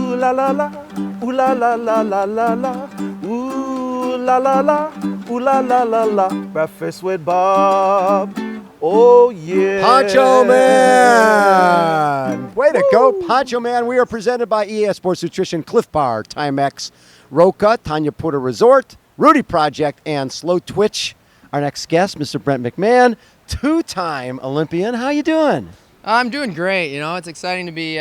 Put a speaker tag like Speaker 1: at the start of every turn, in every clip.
Speaker 1: Ooh la la la, ooh la la la la la la, ooh la la la, ooh la la la la. Breakfast with Bob. Oh yeah.
Speaker 2: Poncho Man! Way to go, Poncho Man. We are presented by ES Sports Nutrition, Cliff Bar, Timex, Roca, Tanya Porter Resort, Rudy Project, and Slow Twitch. Our next guest, Mr. Brent McMahon, two-time Olympian. How you doing?
Speaker 3: I'm doing great. It's exciting to be,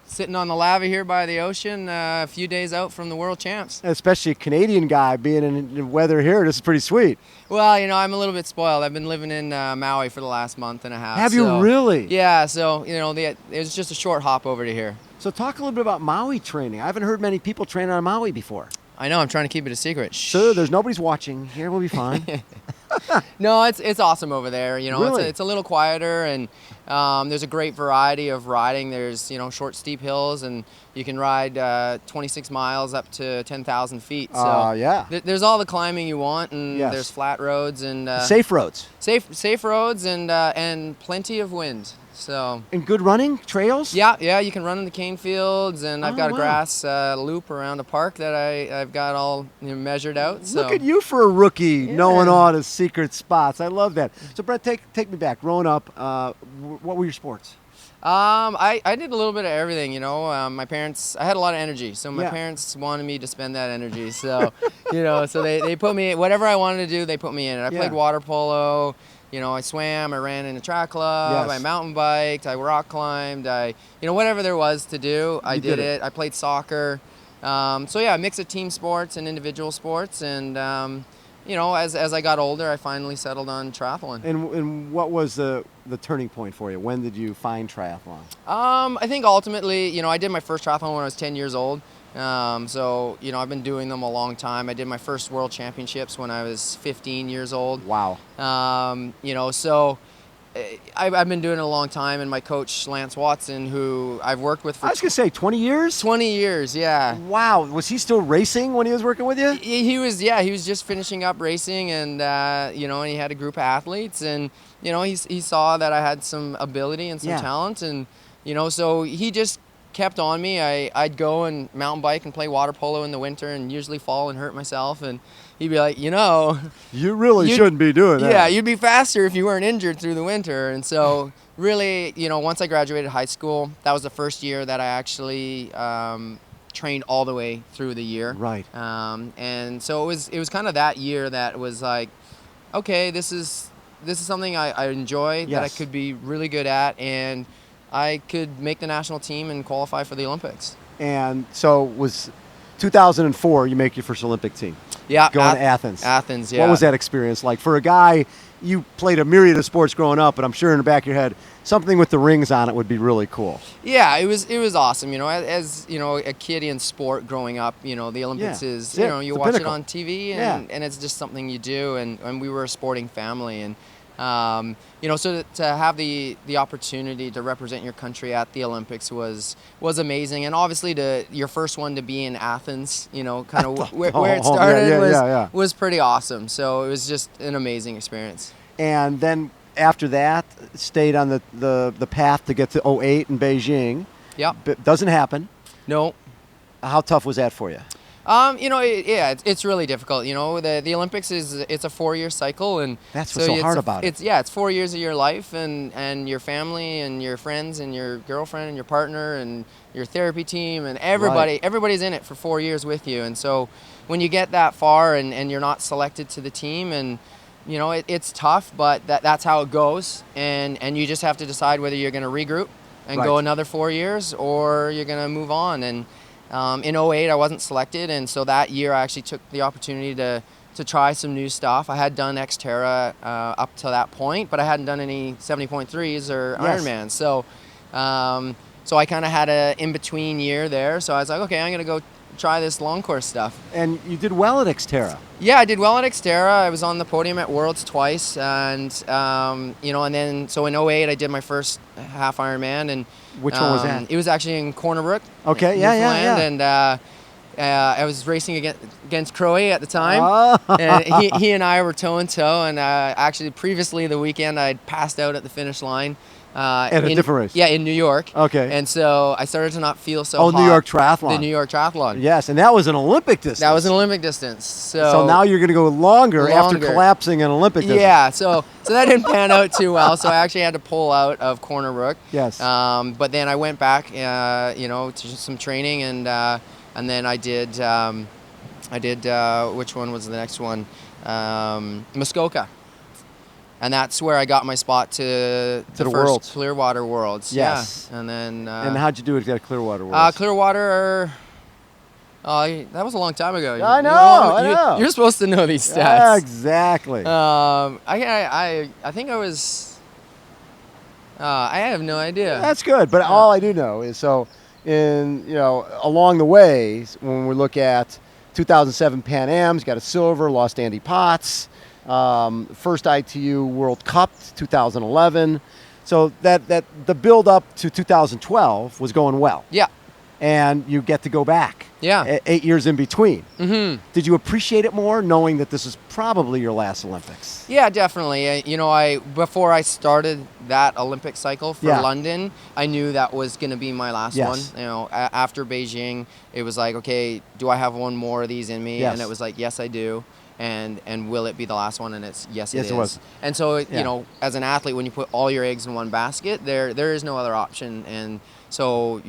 Speaker 3: sitting on the lava here by the ocean, a few days out from the world champs.
Speaker 2: Especially a Canadian guy being in the weather here. This is pretty sweet.
Speaker 3: Well, I'm a little bit spoiled. I've been living in Maui for the last month and a half.
Speaker 2: Have you really?
Speaker 3: Yeah, so, it was just a short hop over to here.
Speaker 2: So talk a little bit about Maui training. I haven't heard many people train on Maui before.
Speaker 3: I know, I'm trying to keep it a secret.
Speaker 2: Sure, there's nobody's watching. Here, we'll be fine.
Speaker 3: No, it's awesome over there.
Speaker 2: Really?
Speaker 3: It's a little quieter, and there's a great variety of riding. There's short, steep hills, and you can ride 26 miles up to 10,000 feet. So
Speaker 2: yeah.
Speaker 3: There's all the climbing you want, and
Speaker 2: Yes.
Speaker 3: there's flat roads and
Speaker 2: Safe roads.
Speaker 3: safe roads and plenty of wind. So
Speaker 2: And good running trails?
Speaker 3: yeah, you can run in the cane fields, and I've got a
Speaker 2: wow.
Speaker 3: grass loop around a park that I've got all measured out. So
Speaker 2: Look at you for a rookie,
Speaker 3: Yeah.
Speaker 2: knowing all his secret spots. I love that. So, Brett, take me back. Growing up, what were your sports?
Speaker 3: I did a little bit of everything, my parents, I had a lot of energy, so my
Speaker 2: Yeah.
Speaker 3: parents wanted me to spend that energy. So, so they put me, whatever I wanted to do, they put me in it. I
Speaker 2: Yeah.
Speaker 3: played water polo, I swam, I ran in a track club,
Speaker 2: Yes.
Speaker 3: I mountain biked, I rock climbed, whatever there was to do, I
Speaker 2: You did
Speaker 3: did
Speaker 2: it.
Speaker 3: it. I played soccer. So yeah, a mix of team sports and individual sports. And, as I got older, I finally settled on triathlon.
Speaker 2: And what was the turning point for you? When did you find triathlon?
Speaker 3: I think ultimately, I did my first triathlon when I was 10 years old. So, I've been doing them a long time. I did my first world championships when I was 15 years old.
Speaker 2: Wow.
Speaker 3: So I've been doing it a long time. And my coach, Lance Watson, who I've worked with for
Speaker 2: I was going to say 20 years?
Speaker 3: 20 years, yeah.
Speaker 2: Wow. Was he still racing when he was working with you?
Speaker 3: He was just finishing up racing, and and he had a group of athletes, and he saw that I had some ability and some
Speaker 2: Yeah.
Speaker 3: talent, and so he just kept on me. I'd go and mountain bike and play water polo in the winter, and usually fall and hurt myself, and he'd be like,
Speaker 2: You really shouldn't be doing that.
Speaker 3: yeah, you'd be faster if you weren't injured through the winter. And so really, once I graduated high school, that was the first year that I actually trained all the way through the year.
Speaker 2: Right.
Speaker 3: And so it was kind of that year that was like, okay, this is something I enjoy, that I
Speaker 2: Yes.
Speaker 3: could be really good at, and I could make the national team and qualify for the Olympics.
Speaker 2: And so was 2004, you make your first Olympic team.
Speaker 3: Yeah.
Speaker 2: Going to Athens.
Speaker 3: Athens, yeah.
Speaker 2: What was that experience like? For a guy, you played a myriad of sports growing up, but I'm sure in the back of your head, something with the rings on it would be really cool.
Speaker 3: Yeah, it was awesome. As a kid in sport growing up, the Olympics
Speaker 2: Yeah,
Speaker 3: is,
Speaker 2: it's it.
Speaker 3: you
Speaker 2: It's the
Speaker 3: watch
Speaker 2: pinnacle.
Speaker 3: it on TV,
Speaker 2: Yeah.
Speaker 3: and it's just something you do. And we were a sporting family, and so to have the opportunity to represent your country at the Olympics was amazing. And obviously your first one to be in Athens, kind of where it started was pretty awesome. So it was just an amazing experience.
Speaker 2: And then after that, stayed on the path to get to 08 in Beijing.
Speaker 3: Yep.
Speaker 2: But doesn't happen.
Speaker 3: No.
Speaker 2: How tough was that for you?
Speaker 3: It's really difficult. The Olympics it's a 4-year cycle, and
Speaker 2: That's what's so hard about it.
Speaker 3: It's 4 years of your life, and your family and your friends and your girlfriend and your partner and your therapy team and everybody's in it for 4 years with you. And so when you get that far and you're not selected to the team, and it's tough, but that's how it goes, and you just have to decide whether you're going to regroup and go another 4 years, or you're going to move on. And in 08, I wasn't selected, and so that year I actually took the opportunity to try some new stuff. I had done Xterra up to that point, but I hadn't done any 70.3s or Ironman. So I kind of had a in-between year there. So I was like, okay, I'm going to go try this long course stuff.
Speaker 2: And you did well at Xterra.
Speaker 3: Yeah, I did well at Xterra. I was on the podium at Worlds twice, and and then so in 08 I did my first half Ironman. And
Speaker 2: Which one was that?
Speaker 3: It was actually in Kona,
Speaker 2: Okay,
Speaker 3: Newfoundland, and I was racing against Croy at the time,
Speaker 2: Oh.
Speaker 3: and he and I were toe and toe. And actually, previously the weekend, I'd passed out at the finish line,
Speaker 2: At a different race?
Speaker 3: Yeah, in New York.
Speaker 2: Okay.
Speaker 3: And so I started to not feel so
Speaker 2: Oh,
Speaker 3: hot.
Speaker 2: New York Triathlon.
Speaker 3: The New York Triathlon.
Speaker 2: Yes, and that was an Olympic distance.
Speaker 3: That was an Olympic distance.
Speaker 2: So now you're going to go longer after
Speaker 3: Longer.
Speaker 2: collapsing an Olympic distance.
Speaker 3: Yeah, so that didn't pan out too well. So I actually had to pull out of Corner Brook.
Speaker 2: Yes.
Speaker 3: But then I went back, to some training, and then I did which one was the next one? Muskoka. And that's where I got my spot to the
Speaker 2: the
Speaker 3: first
Speaker 2: Worlds.
Speaker 3: Clearwater Worlds.
Speaker 2: Yes.
Speaker 3: Yeah. And then
Speaker 2: and how'd you do it at Clearwater Worlds?
Speaker 3: Clearwater. That was a long time ago.
Speaker 2: I know.
Speaker 3: You're supposed to know these stats.
Speaker 2: Yeah, exactly.
Speaker 3: I think I was. I have no idea.
Speaker 2: That's good, but all I do know is along the way when we look at 2007 Pan Am's, got a silver, lost Andy Potts. First ITU World Cup 2011. So that the build up to 2012 was going well.
Speaker 3: Yeah.
Speaker 2: And you get to go back.
Speaker 3: Yeah.
Speaker 2: 8 years in between.
Speaker 3: Mm-hmm.
Speaker 2: Did you appreciate it more knowing that this is probably your last Olympics?
Speaker 3: Yeah, definitely. Before I started that Olympic cycle for
Speaker 2: Yeah.
Speaker 3: London, I knew that was going to be my last
Speaker 2: Yes.
Speaker 3: one. After Beijing, it was like, okay, do I have one more of these in me?
Speaker 2: Yes.
Speaker 3: And it was like, yes, I do. And will it be the last one? And it's yes,
Speaker 2: Yes,
Speaker 3: it is.
Speaker 2: it was.
Speaker 3: And so
Speaker 2: Yeah.
Speaker 3: as an athlete, when you put all your eggs in one basket, there is no other option. And so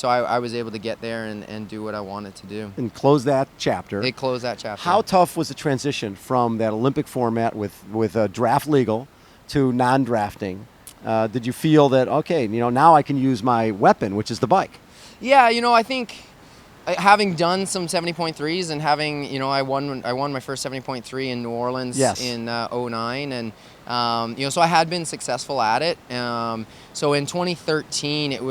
Speaker 3: I was able to get there and do what I wanted to do.
Speaker 2: And close that chapter.
Speaker 3: It closed that chapter.
Speaker 2: How tough was the transition from that Olympic format with draft legal to non-drafting? Did you feel that, okay, now I can use my weapon, which is the bike?
Speaker 3: Yeah, I think having done some 70.3s and having, I won my first 70.3 in New Orleans
Speaker 2: Yes.
Speaker 3: in 09, and so I had been successful at it. So in 2013, it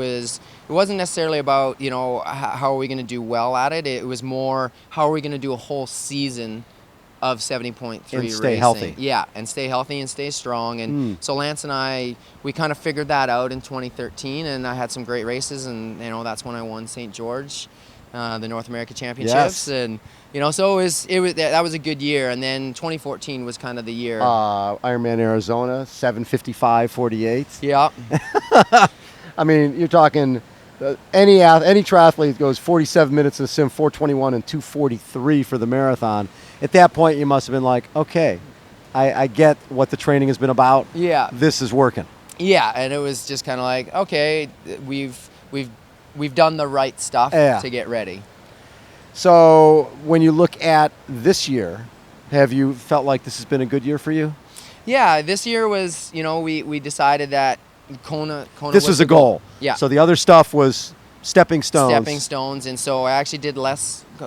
Speaker 3: wasn't necessarily about how are we going to do well at it. It was more how are we going to do a whole season of 70.3
Speaker 2: and stay
Speaker 3: racing.
Speaker 2: healthy.
Speaker 3: Yeah, and stay healthy and stay strong. And so Lance and I, we kind of figured that out in 2013, and I had some great races, and that's when I won St. George. The North America Championships,
Speaker 2: Yes.
Speaker 3: and so that was a good year. And then 2014 was kind of the year.
Speaker 2: Ironman Arizona, 7:55:48.
Speaker 3: Yeah,
Speaker 2: I mean, you're talking any triathlete goes 47 minutes in the sim, 4:21 and 2:43 for the marathon. At that point, you must have been like, okay, I get what the training has been about.
Speaker 3: Yeah.
Speaker 2: This is working.
Speaker 3: Yeah, and it was just kind of like, okay, we've done the right stuff to get ready.
Speaker 2: So when you look at this year, have you felt like this has been a good year for you?
Speaker 3: Yeah, this year was, we decided that Kona
Speaker 2: This was a goal.
Speaker 3: Yeah.
Speaker 2: So the other stuff was stepping stones.
Speaker 3: Stepping stones, and so I actually did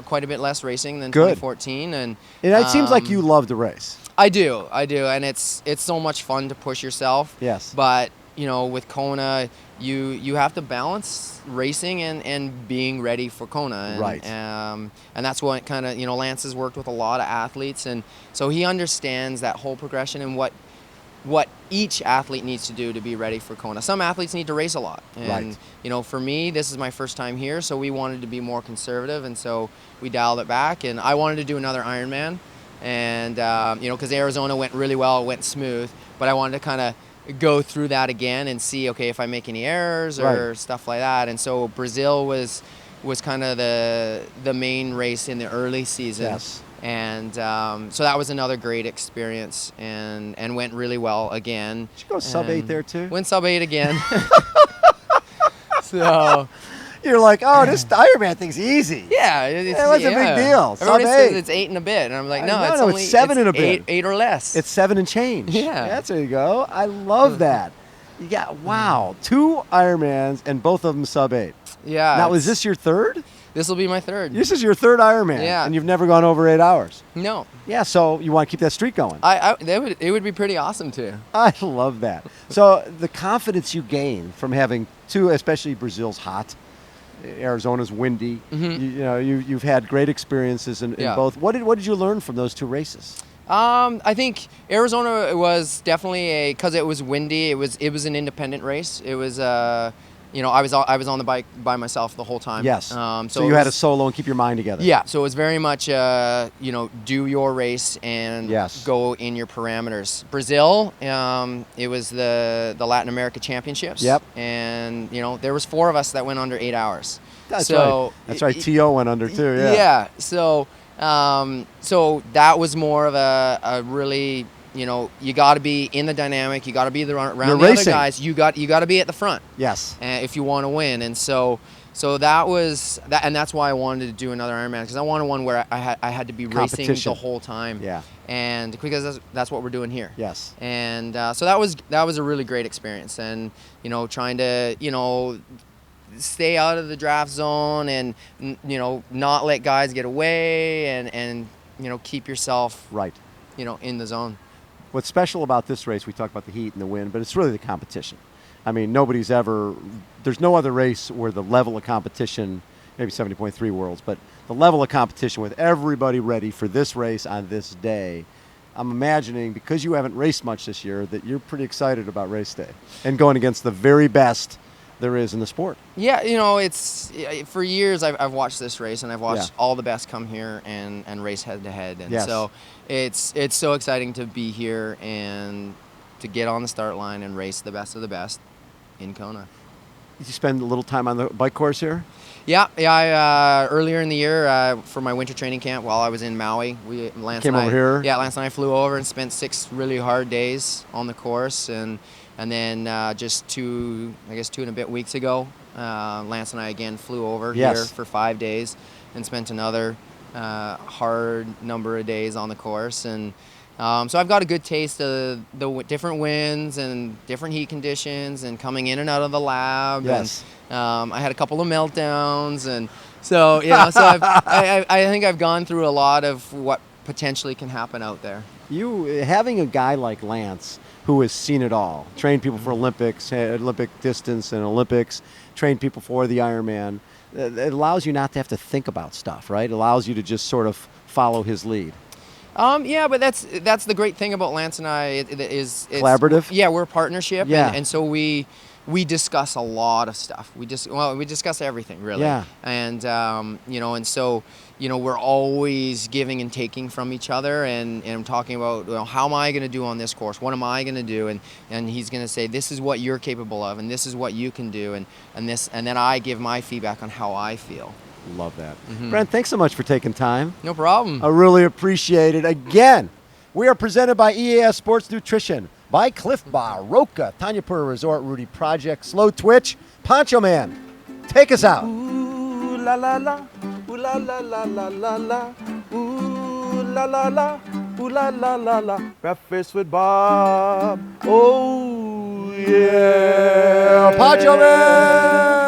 Speaker 3: quite a bit less racing than
Speaker 2: Good.
Speaker 3: 2014, and
Speaker 2: It seems like you love to race.
Speaker 3: I do, and it's so much fun to push yourself.
Speaker 2: Yes.
Speaker 3: But with Kona, you have to balance racing and being ready for Kona. And,
Speaker 2: Right.
Speaker 3: And that's what kind of Lance has worked with a lot of athletes, and so he understands that whole progression and what each athlete needs to do to be ready for Kona. Some athletes need to race a lot. And, for me, this is my first time here, so we wanted to be more conservative, and so we dialed it back. And I wanted to do another Ironman, and, because Arizona went really well, it went smooth, but I wanted to kind of go through that again and see, okay, if I make any errors or stuff like that. And so Brazil was kind of the main race in the early season.
Speaker 2: Yes.
Speaker 3: And so that was another great experience and went really well again.
Speaker 2: Did you go sub-8 there too?
Speaker 3: Went sub-8 again. So
Speaker 2: you're like, oh, this Ironman thing's easy.
Speaker 3: yeah,
Speaker 2: what's a big deal?
Speaker 3: Everybody
Speaker 2: Sub-8.
Speaker 3: says it's 8 and a bit, and I'm like, no, it's only
Speaker 2: 7 and a bit.
Speaker 3: 8 or less.
Speaker 2: It's 7 and change.
Speaker 3: Yeah.
Speaker 2: That's there you go. I love that. You got, wow, 2 Ironmans and both of them sub-8.
Speaker 3: Yeah.
Speaker 2: Now, is this your third?
Speaker 3: This will be my third.
Speaker 2: This is your third Ironman.
Speaker 3: Yeah.
Speaker 2: And you've never gone over 8 hours.
Speaker 3: No.
Speaker 2: Yeah, so you want to keep that streak going.
Speaker 3: It would be pretty awesome too.
Speaker 2: I love that. So the confidence you gain from having 2, especially Brazil's hot, Arizona's windy.
Speaker 3: Mm-hmm.
Speaker 2: You've had great experiences in both. What did you learn from those 2 races?
Speaker 3: I think Arizona was definitely because it was windy. It was an independent race. It was I was on the bike by myself the whole time.
Speaker 2: Yes.
Speaker 3: So
Speaker 2: you had to solo and keep your mind together.
Speaker 3: Yeah. So it was very much, do your race and
Speaker 2: Yes.
Speaker 3: go in your parameters. Brazil, it was the Latin America Championships.
Speaker 2: Yep.
Speaker 3: And there was 4 of us that went under 8 hours.
Speaker 2: That's right. That's right. T.O. went under too. Yeah.
Speaker 3: Yeah. So that was more of a really, you got to be in the dynamic. You got to be around the other guys. You got to be at the front.
Speaker 2: Yes.
Speaker 3: If you want to win, and so that was that, and that's why I wanted to do another Ironman, because I wanted one where I had to be racing the whole time.
Speaker 2: Yeah.
Speaker 3: And because that's what we're doing here.
Speaker 2: Yes.
Speaker 3: And so that was a really great experience, and trying to stay out of the draft zone and not let guys get away and keep yourself
Speaker 2: right
Speaker 3: in the zone.
Speaker 2: What's special about this race, we talk about the heat and the wind, but it's really the competition. I mean, there's no other race where the level of competition, maybe 70.3 Worlds, but the level of competition with everybody ready for this race on this day. I'm imagining, because you haven't raced much this year, that you're pretty excited about race day and going against the very best there is in the sport.
Speaker 3: Yeah, it's for years I've watched this race, and I've watched all the best come here and race head to head, and so it's so exciting to be here and to get on the start line and race the best of the best in Kona.
Speaker 2: Did you spend a little time on the bike course here?
Speaker 3: Yeah. I earlier in the year for my winter training camp while I was in Maui, Lance
Speaker 2: came over here.
Speaker 3: Yeah, Lance and I flew over and spent 6 really hard days on the course, and then just 2 and a bit weeks ago, Lance and I again flew over here for 5 days and spent another hard number of days on the course, and so I've got a good taste of the different winds and different heat conditions and coming in and out of the lab.
Speaker 2: Yes.
Speaker 3: And I had a couple of meltdowns, and so so I think I've gone through a lot of what potentially can happen out there.
Speaker 2: You having a guy like Lance who has seen it all, trained people for Olympics, Olympic distance and Olympics, trained people for the Ironman. It allows you not to have to think about stuff, right? It allows you to just sort of follow his lead.
Speaker 3: Yeah, but that's the great thing about Lance and I. It's
Speaker 2: collaborative.
Speaker 3: Yeah, we're a partnership,
Speaker 2: yeah.
Speaker 3: and so we discuss a lot of stuff. We discuss everything really.
Speaker 2: Yeah.
Speaker 3: And and so we're always giving and taking from each other, and talking about how am I going to do on this course? What am I going to do? And he's going to say, this is what you're capable of, and this is what you can do, and then I give my feedback on how I feel.
Speaker 2: Love that. Brent, thanks so much for taking time.
Speaker 3: No problem.
Speaker 2: I really appreciate it. Again, we are presented by EAS Sports Nutrition, by Cliff Bar, Roca, Tanya Pura Resort, Rudy Project, Slow Twitch, Poncho Man. Take us out.
Speaker 1: Ooh la la la, ooh la la la la la la, ooh la la la, ooh la la la la. Breakfast with Bob. Oh yeah,
Speaker 2: Poncho Man.